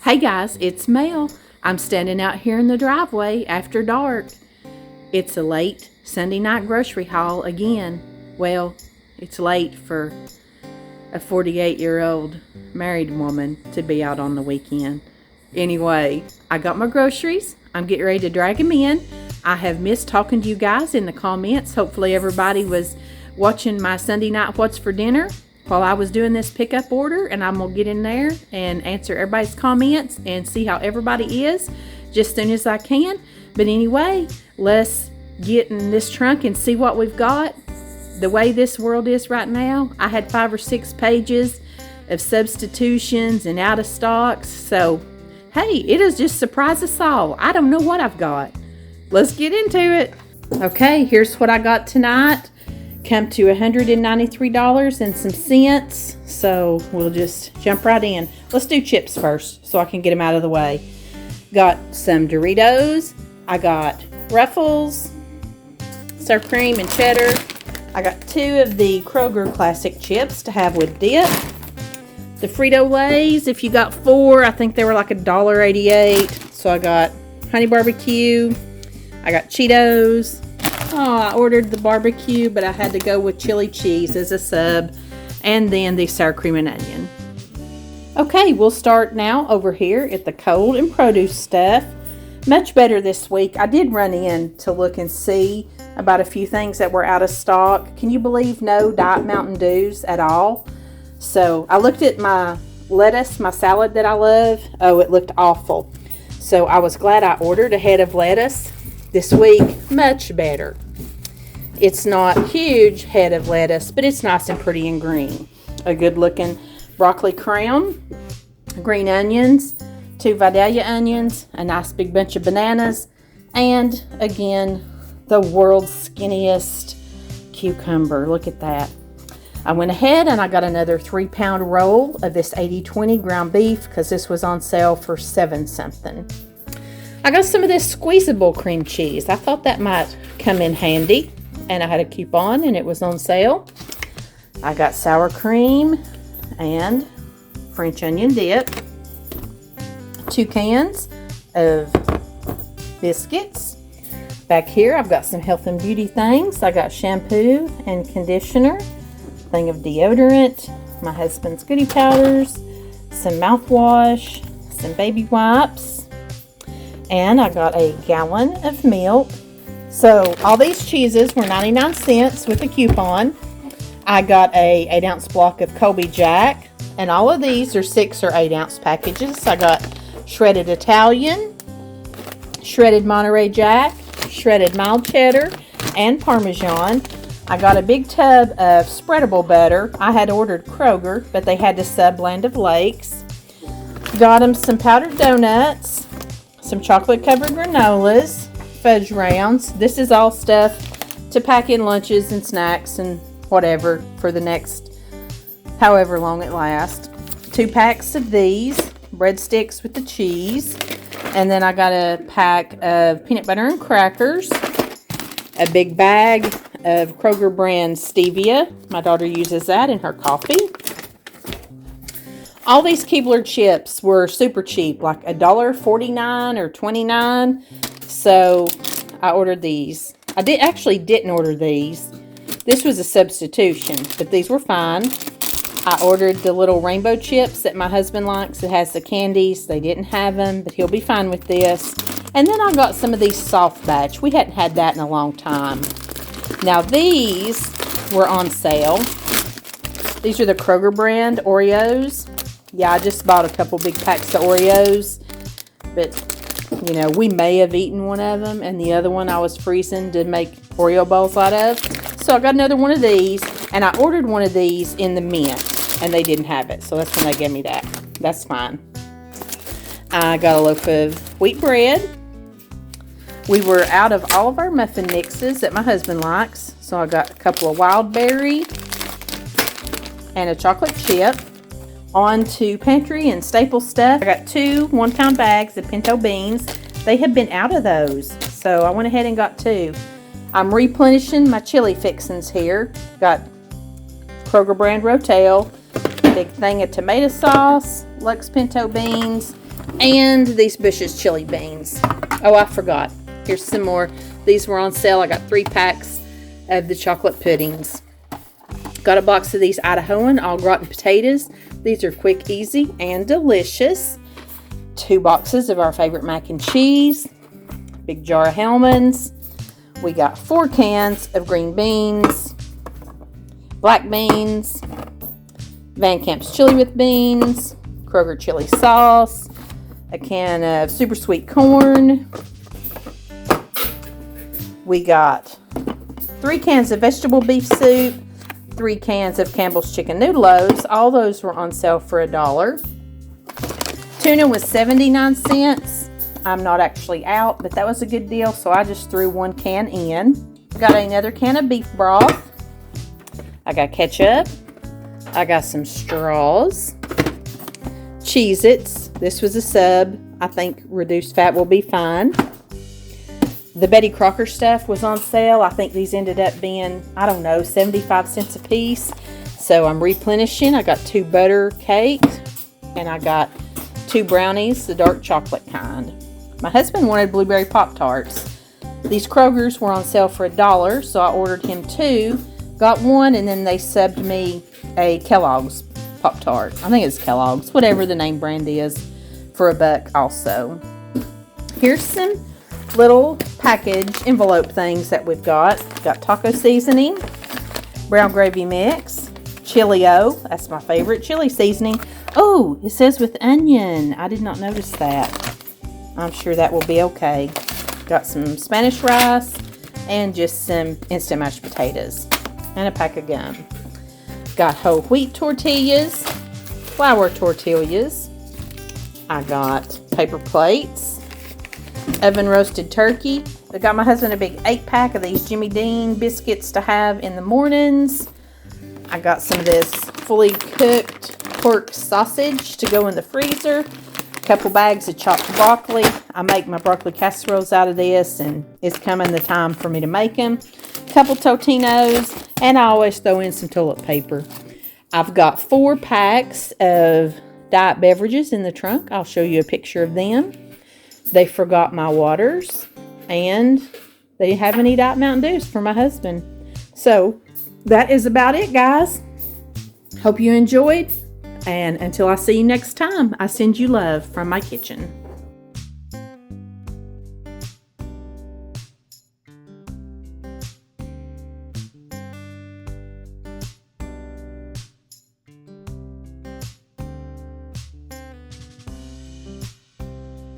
Hey guys, it's Mel. I'm standing out here in the driveway after dark. It's a late Sunday night grocery haul again. Well, it's late for a 48-year-old married woman to be out on the weekend. Anyway, I got my groceries. I'm getting ready to drag them in. I have missed talking to you guys in the comments. Hopefully everybody was watching my Sunday night What's for Dinner while I was doing this pickup order, and I'm going to get in there and answer everybody's comments and see how everybody is just as soon as I can. But anyway, let's get in this trunk and see what we've got. The way this world is right now, I had 5 or 6 pages of substitutions and out of stocks. So, hey, it has just surprised us all. I don't know what I've got. Let's get into it. Okay, here's what I got tonight. Come to $193 and some cents. So we'll just jump right in. Let's do chips first so I can get them out of the way. Got some Doritos. I got Ruffles, sour cream and cheddar. I got 2 of the Kroger classic chips to have with dip. The Frito-Lays, if you got 4, I think they were like $1.88. So I got honey barbecue. I got Cheetos. Oh, I ordered the barbecue, but I had to go with chili cheese as a sub. And then the sour cream and onion. Okay, we'll start now over here at the cold and produce stuff. Much better this week. I did run in to look and see about a few things that were out of stock. Can you believe no Diet Mountain Dews at all? So I looked at my lettuce, my salad that I love. Oh, it looked awful. So I was glad I ordered a head of lettuce. This week, much better. It's not huge head of lettuce, but it's nice and pretty and green. A good looking broccoli crown, green onions, 2 Vidalia onions, a nice big bunch of bananas, and again, the world's skinniest cucumber. Look at that. I went ahead and I got another 3-pound roll of this 80/20 ground beef because this was on sale for $7 something. I got some of this squeezable cream cheese. I thought that might come in handy, and I had a coupon and it was on sale. I got sour cream and French onion dip, 2 cans of biscuits. Back here I've got some health and beauty things. I got shampoo and conditioner, thing of deodorant, my husband's goodie powders, some mouthwash, some baby wipes, and I got a gallon of milk. So all these cheeses were 99 cents with a coupon. I got a 8-ounce block of Colby Jack, and all of these are 6 or 8-ounce packages. I got shredded Italian, shredded Monterey Jack, shredded mild cheddar, and Parmesan. I got a big tub of spreadable butter. I had ordered Kroger, but they had the sub Land of Lakes. Got them some powdered donuts, some chocolate covered granolas, fudge rounds. This is all stuff to pack in lunches and snacks and whatever for the next however long it lasts. 2 packs of these breadsticks with the cheese. And then I got a pack of peanut butter and crackers, a big bag of Kroger brand stevia. My daughter uses that in her coffee. All these Keebler chips were super cheap, like $1.49 or $29. So I ordered these. I didn't order these. This was a substitution, but these were fine. I ordered the little rainbow chips that my husband likes. It has the candies. They didn't have them, but he'll be fine with this. And then I got some of these soft batch. We hadn't had that in a long time. Now these were on sale. These are the Kroger brand Oreos. Yeah, I just bought a couple big packs of Oreos. But, you know, we may have eaten one of them. And the other one I was freezing to make Oreo balls out of. So I got another one of these. And I ordered one of these in the mint. And they didn't have it. So that's when they gave me that. That's fine. I got a loaf of wheat bread. We were out of all of our muffin mixes that my husband likes. So I got a couple of wild berry and a chocolate chip. On to pantry and staple stuff. I got 2 1-pound bags of pinto beans. They have been out of those. So I went ahead and got 2. I'm replenishing my chili fixins here. Got Kroger brand Rotel, big thing of tomato sauce, Lux pinto beans, And these Bush's chili beans. Oh, I forgot. Here's some more. These were on sale. I got 3 packs of the chocolate puddings. Got a box of these Idahoan au gratin potatoes. These are quick, easy, and delicious. 2 boxes of our favorite mac and cheese. Big jar of Hellmann's. We got 4 cans of green beans, black beans, Van Camp's chili with beans, Kroger chili sauce, a can of super sweet corn. We got 3 cans of vegetable beef soup, 3 cans of Campbell's chicken noodles. All those were on sale for $1. Tuna was 79 cents. I'm not actually out, but that was a good deal, so I just threw 1 can in. Got another can of beef broth. I got ketchup. I got some straws. Cheez-Its. This was a sub. I think reduced fat will be fine. The Betty Crocker stuff was on sale. I think these ended up being, 75 cents a piece. So I'm replenishing. I got 2 butter cakes, and I got 2 brownies, the dark chocolate kind. My husband wanted blueberry Pop-Tarts. These Kroger's were on sale for $1, so I ordered him 2. Got 1, and then they subbed me a Kellogg's Pop-Tart. I think it's Kellogg's, whatever the name brand is, for $1 also. Here's some little package envelope things that we've got. Got taco seasoning, brown gravy mix, chili-o, that's my favorite, chili seasoning. Oh, it says with onion. I did not notice that. I'm sure that will be okay. Got some Spanish rice and just some instant mashed potatoes and a pack of gum. Got whole wheat tortillas, flour tortillas. I got paper plates, oven roasted turkey. I got my husband a big 8-pack of these Jimmy Dean biscuits to have in the mornings. I got some of this fully cooked pork sausage to go in the freezer. Couple bags of chopped broccoli. I make my broccoli casseroles out of this, and it's coming the time for me to make them. Couple Totinos, and I always throw in some toilet paper. I've got 4 packs of diet beverages in the trunk. I'll show you a picture of them. They forgot my waters, and they didn't have any Diet Mountain Dews for my husband. So that is about it, guys. Hope you enjoyed. And until I see you next time, I send you love from my kitchen.